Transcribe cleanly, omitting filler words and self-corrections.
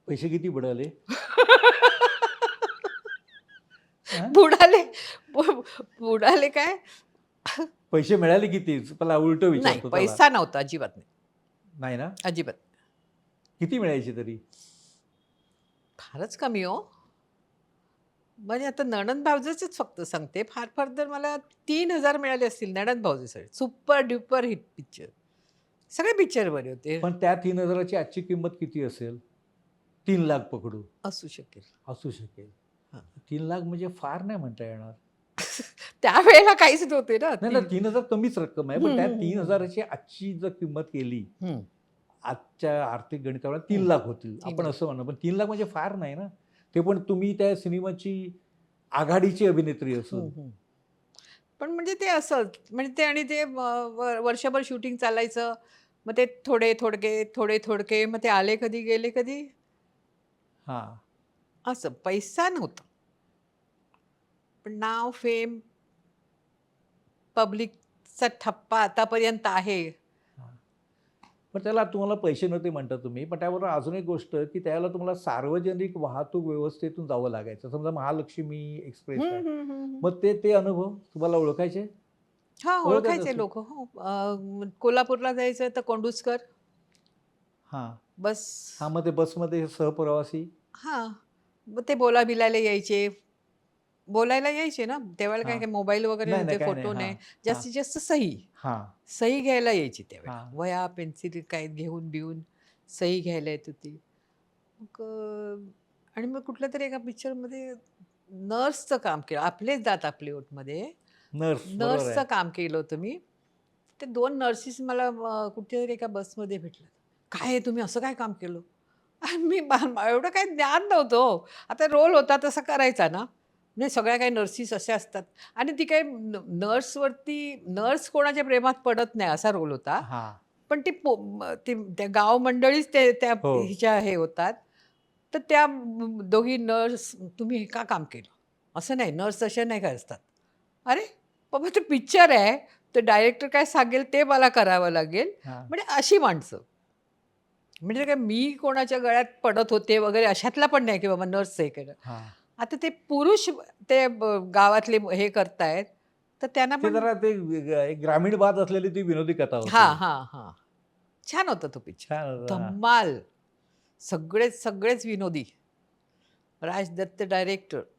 पैसे किती बुडाले? हां? बुडाले बुडाले काय? पैसे मिळाले किती? मला उलटं नाही, विचारतो चला. पैसा नव्हता अजिबात नाही. नाही ना? अजिबात. किती मिळायचे तरी? फारच कमी हो. म्हणजे आता नणंद भावजचंच फक्त सांगते. फार फार तर मला 3,000 मिळाले असतील नणंद भावजेसाठी. Super duper hit picture. सगळे पिक्चर बरे होते. पण त्या 3,000 ची आजची किंमत किती असेल? 3,00,000 पकडू. असू शकेल. असू शकेल. हां. 3,00,000 म्हणजे फार नाही म्हणता येणार. त्यावेळेला काहीच नव्हते ना. नाही, 3,000 कमीच रक्कम आहे. हं, पण त्या हं, हं, 3,000 ची आजची जर किंमत केली, हं. आजच्या आर्थिक गणितावर हं. 3,00,000 होतील. 3 आपण असं म्हणू. पण 3,00,000 म्हणजे फार नाही ना. ते पण तुम्ही त्या सिनेमाची आघाडीची अभिनेत्री असून. हं, हं. पण म्हणजे ते असंच. म्हणजे ते आणि ते वर्षभर शूटिंग चालायचं. मग ते थोडे थोडके, थोडे थोडके मग ते आले कधी, गेले कधी, हां. असं. पैसा नव्हता. पण नाव, फेम, पब्लिकचा ठप्पा आतापर्यंत आहे. हां. पण त्याला तुम्हाला पैसे नव्हते म्हणता तुम्ही. पण त्याबरोबर अजून एक गोष्ट, की त्यावेळेला तुम्हाला सार्वजनिक वाहतूक व्यवस्थेतून जावं लागायचं. समजा महालक्ष्मी एक्सप्रेस हं, आहे. हं, हं, हं. मग ते अनुभव तुम्हाला ओळखायचे? हां, ओळखत ओळखायचे असेल. लोकं. हो. कोल्हापूरला जायचं तर कोंडूस्कर हां. बस. हां, मग ते बसमध्ये सहप्रवासी? हां. मग ते बोलाबिलायला यायचे. बोलायला यायचे ना. त्यावेळेला काय हां. काय मोबाईल वगैरे नाही, नाही. नव्हते, काही नाही. फोटो हां, नाही. हां, जास्तीत जास्त सही. हां, सही घ्यायला यायची त्यावेळेला. हां. वह्या, पेन्सिल काय घेऊन बिऊन सही घ्यायला येत होती. मग आणि मग कुठल्यातरी एका पिक्चरमध्ये नर्सचं काम केलं. आपलेच दात आपले ओठमध्ये. नर्स बरोबर आहे. नर्सचं काम केलं होतं मी. ते 2 नर्सेस मला कुठेतरी एका बसमध्ये भेटल्या. "काय आहे तुम्ही असं काय काम केलं?" आणि मी एवढं काही ज्ञान नव्हतं हो. आता रोल होता तसा करायचा ना. म्हणजे सगळ्या काही नर्सेस अशा असतात आणि ती काही नर्सवरती नर्स कोणाच्या प्रेमात पडत नाही असा रोल होता. हां. पण ती ती त्या गाव मंडळीच त्या हो. हिच्या हे होतात. तर त्या दोघी नर्स, "तुम्ही हे का काम केलं?" असं नाही, नर्स अशा नाही का असतात. अरे बाबा ते पिक्चर आहे. तर डायरेक्टर काय सांगेल ते मला करावं लागेल. हां, म्हणजे अशी माणसं. म्हणजे काय मी कोणाच्या गळ्यात पडत होते वगैरे अशातला पण नाही, की बाबा नर्स हे केलं. हां. आता ते पुरुष ते गावातले हे करतायत, तर त्यांना ते पण जरा ते एक ग्रामीण बात असलेली ती विनोदी कथा होती. हां, हां, हां. छान होता तो पिक्चर. छान होतं. हां. धम्माल. सगळेच विनोदी. राज दत्त डायरेक्टर.